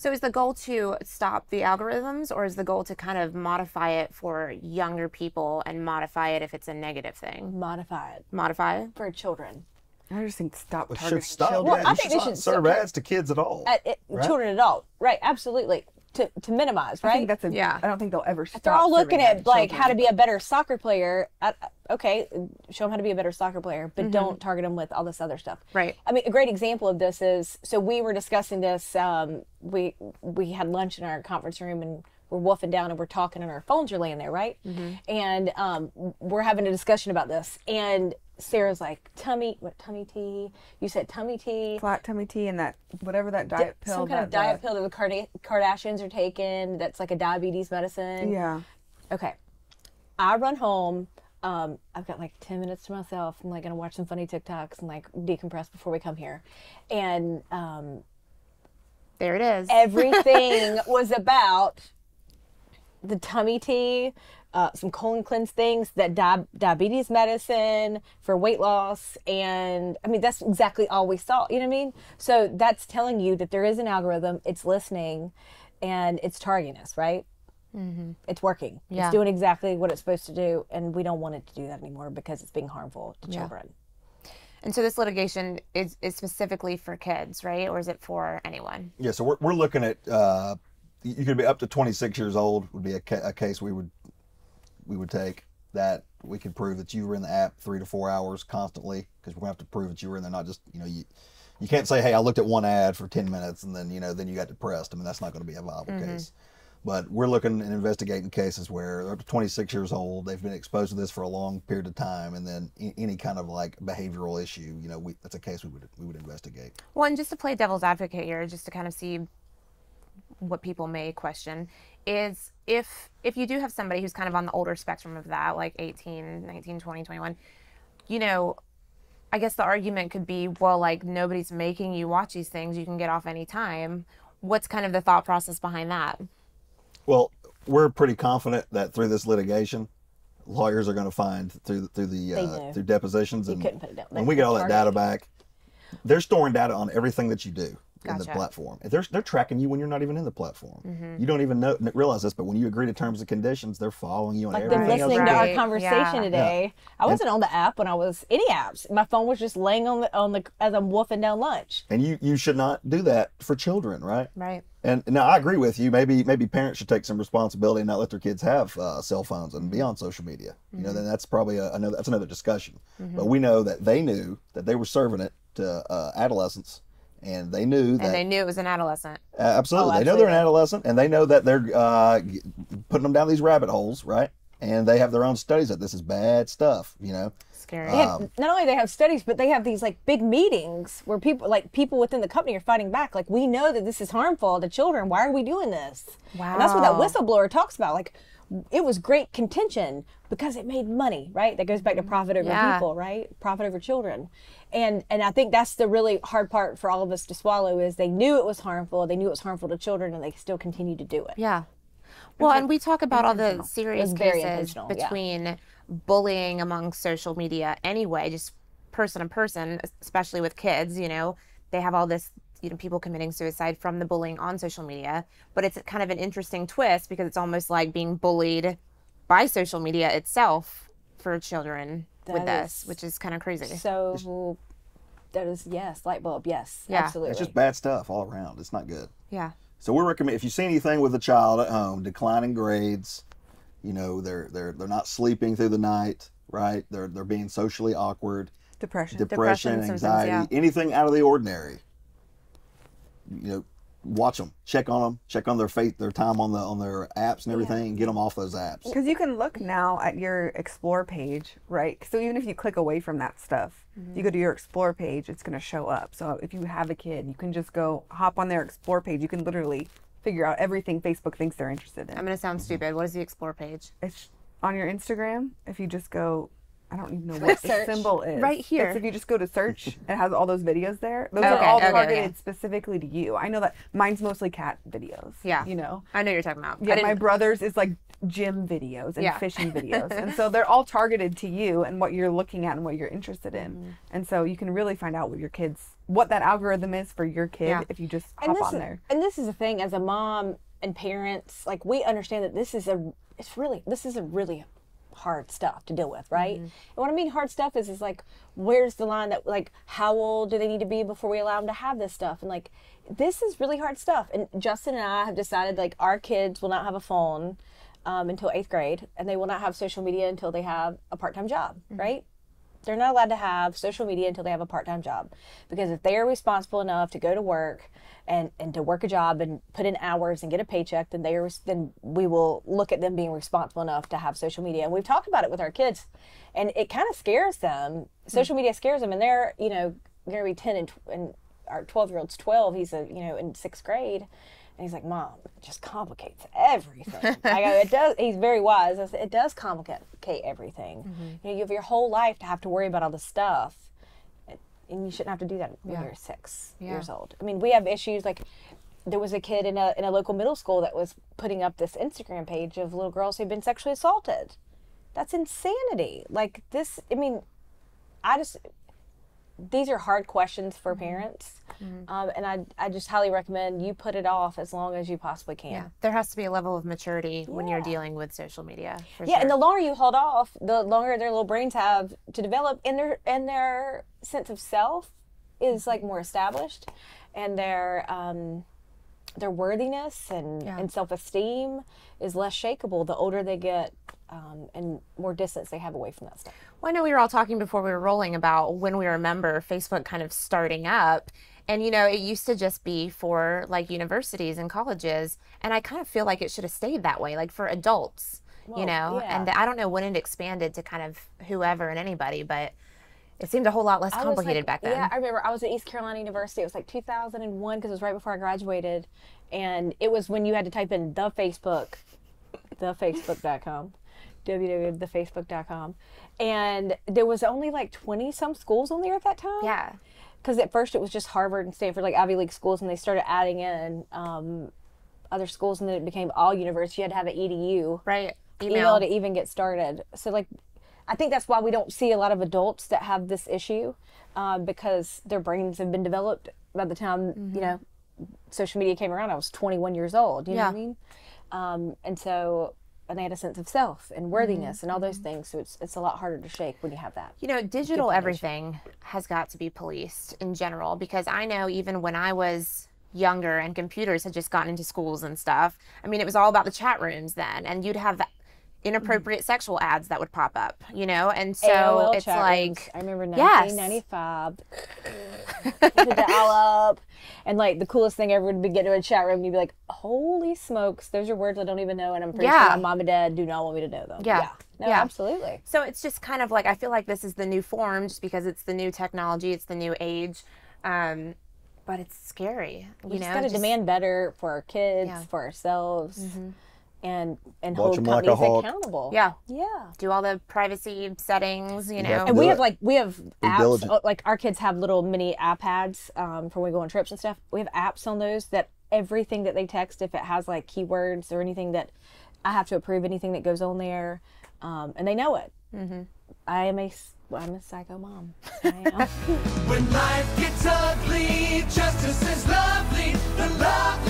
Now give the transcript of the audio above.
So is the goal to stop the algorithms, or is the goal to kind of modify it for younger people and modify it if it's a negative thing? Modify it. Modify it? For children. I just think stop It targeting should stop. children. Yeah, I you think should they not should serve stop- ads to kids at all. Right? Children and adult. Right, absolutely. To minimize, right? I think that's a, Yeah. I don't think they'll ever stop. They're all looking serving at like children. how to be a better soccer player. Okay, show them how to be a better soccer player, but don't target them with all this other stuff. Right. I mean, a great example of this is, so we were discussing this. We had lunch in our conference room and we're wolfing down and we're talking and our phones are laying there, right? And we're having a discussion about this. And Sarah's like, tummy tea? You said tummy tea. flat tummy tea and that whatever that diet pill. Some kind of diet pill that the Kardashians are taking that's like a diabetes medicine. Yeah. Okay. I run home. I've got like 10 minutes to myself. I'm like going to watch some funny TikToks and like decompress before we come here. And There it is. everything was about the tummy tea, some colon cleanse things, that diabetes medicine for weight loss. And I mean, that's exactly all we saw. You know what I mean? So that's telling you that there is an algorithm, it's listening, and it's targeting us, right? It's working. Yeah. It's doing exactly what it's supposed to do. And we don't want it to do that anymore because it's being harmful to children. And so this litigation is specifically for kids, right? Or is it for anyone? Yeah, so we're looking at you could be up to 26 years old would be a case we would take, that we could prove that you were in the app 3 to 4 hours constantly, because we're gonna have to prove that you were in there, not just you can't say, hey, I looked at one ad for 10 minutes and then then you got depressed. I mean, that's not going to be a viable case. But we're looking and investigating cases where they're up to 26 years old, they've been exposed to this for a long period of time, and then any kind of like behavioral issue, that's a case we would investigate. Well, and just to play devil's advocate here, just to kind of see what people may question, is if you do have somebody who's kind of on the older spectrum of that, like 18, 19, 20, 21, I guess the argument could be, well, like, nobody's making you watch these things, you can get off any time. What's kind of the thought process behind that? Well, we're pretty confident that through this litigation, lawyers are going to find through depositions, and couldn't put it down. when we get all that data back, they're storing data on everything that you do in the Gotcha. platform. They're tracking you when you're not even in the platform. You don't even realize this, but when you agree to terms and conditions, they're following you on Like they're everything else listening you to our do. Right. conversation Yeah. today. I wasn't on the app when I was any apps. My phone was just laying on the as I'm wolfing down lunch. And you should not do that for children, right? Right. And now I agree with you. Maybe parents should take some responsibility and not let their kids have cell phones and be on social media. Then that's probably another discussion. But we know that they knew that they were serving it to adolescents, and they knew that. And they knew it was an adolescent. Absolutely. They know they're an adolescent, and they know that they're putting them down these rabbit holes, right? And they have their own studies that this is bad stuff, Scary. They have, not only they have studies, but they have these like big meetings where people within the company are fighting back. Like, we know that this is harmful to children. Why are we doing this? Wow. And that's what that whistleblower talks about. Like, it was great contention because it made money, right? That goes back to profit over people, right? Profit over children. And I think that's the really hard part for all of us to swallow, is they knew it was harmful. They knew it was harmful to children, and they still continue to do it. Yeah. Well, and we talk about all the serious It's very cases intentional, yeah. between bullying among social media anyway, just person to person, especially with kids, they have all this, people committing suicide from the bullying on social media. But it's kind of an interesting twist because it's almost like being bullied by social media itself for children with this, which is kind of crazy. So that is, yes, light bulb, yes, Yeah. absolutely. It's just bad stuff all around. It's not good. Yeah. So we recommend, if you see anything with a child at home, declining grades, they're not sleeping through the night, right? They're being socially awkward, Depression. Depression symptoms, anxiety, anything out of the ordinary. Watch them, check on their their time on their apps and everything, and get them off those apps. Because you can look now at your Explore page, right? So even if you click away from that stuff, you go to your Explore page, it's going to show up. So if you have a kid, you can just go hop on their Explore page. You can literally figure out everything Facebook thinks they're interested in. I'm going to sound stupid. What is the Explore page? It's on your Instagram. If you just go, I don't even know what the symbol is. Right here. It's if you just go to search, it has all those videos there. Those Okay, are all okay, targeted yeah. specifically to you. I know that mine's mostly cat videos. Yeah. You know? I know what you're talking about. Yeah, my brother's is like gym videos and Yeah. fishing videos. And so they're all targeted to you and what you're looking at and what you're interested in. And so you can really find out what that algorithm is for your kid Yeah. if you just And hop on there. And this is the thing, as a mom and parents, like, we understand that this is a really hard stuff to deal with, right? And what I mean hard stuff is like, where's the line that, like, how old do they need to be before we allow them to have this stuff? And like, this is really hard stuff. And Justin and I have decided, like, our kids will not have a phone until 8th grade, and they will not have social media until they have a part-time job, right? They're not allowed to have social media until they have a part-time job, because if they are responsible enough to go to work and to work a job and put in hours and get a paycheck, then we will look at them being responsible enough to have social media. And we've talked about it with our kids, and it kind of scares them. Social media scares them, and they're, you know, going to be 10 and our 12-year-old's 12. He's in 6th grade. And he's like, Mom, it just complicates everything. I go, it does. He's very wise. I said, it does complicate everything. You know, you have your whole life to have to worry about all this stuff. And you shouldn't have to do that when you're 6 years old. I mean, we have issues. Like, there was a kid in a local middle school that was putting up this Instagram page of little girls who'd been sexually assaulted. That's insanity. Like, this, I mean, these are hard questions for parents, and I just highly recommend you put it off as long as you possibly can. Yeah, there has to be a level of maturity when you're dealing with social media. For Yeah, sure. and the longer you hold off, the longer their little brains have to develop, and their sense of self is like more established, and their worthiness and self-esteem is less shakeable the older they get, and more distance they have away from that stuff. Well, I know we were all talking before we were rolling about when we remember Facebook kind of starting up. And, you know, it used to just be for like universities and colleges. And I kind of feel like it should have stayed that way, like for adults, you know. yeah. And I don't know when it expanded to kind of whoever and anybody, but it seemed a whole lot less I was, complicated back then. Yeah, I remember I was at East Carolina University. It was like 2001 because it was right before I graduated. And it was when you had to type in thefacebook.com, www.thefacebook.com. And there was only like 20 some schools on there at that time. Yeah. Because at first it was just Harvard and Stanford, like Ivy League schools, and they started adding in other schools, and then it became all university. You had to have an EDU. Right. Email to even get started. So, like, I think that's why we don't see a lot of adults that have this issue, because their brains have been developed by the time, you know, social media came around. I was 21 years old, you know what I mean? And they had a sense of self and worthiness and all those things. So it's a lot harder to shake when you have that. You know, digital everything has got to be policed in general, because I know even when I was younger and computers had just gotten into schools and stuff, I mean, it was all about the chat rooms then, and you'd have inappropriate sexual ads that would pop up, you know, and so AOL it's chat like, rooms. I remember 1995, the dial up, and like the coolest thing ever would be get to a chat room and you'd be like, holy smokes, those are words I don't even know, and I'm pretty sure my mom and dad do not want me to know them. No, absolutely. So it's just kind of like, I feel like this is the new form just because it's the new technology, it's the new age, but it's scary. We just got to demand better for our kids, for ourselves. And hold them like a companies hawk. accountable. Yeah. Yeah. Do all the privacy settings, you know. And we have apps. diligent. Like our kids have little mini iPads for when we go on trips and stuff. We have apps on those that everything that they text, if it has like keywords or anything, that I have to approve anything that goes on there, and they know it. I'm a psycho mom. I am. When life gets ugly, justice is lovely. The love